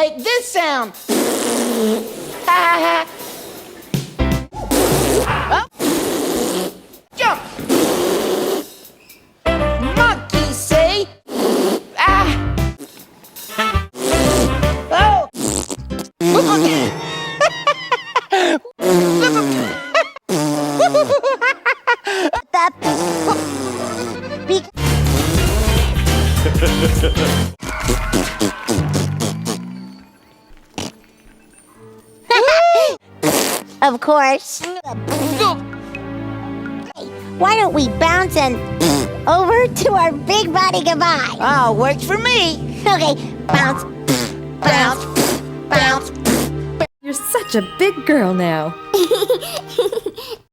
make this sound. Oh. Jump. Monkey say. Oh. Of course. Why don't we bounce and over to our big body goodbye? Oh, works for me. Okay, bounce, bounce, bounce. You're such a big girl now.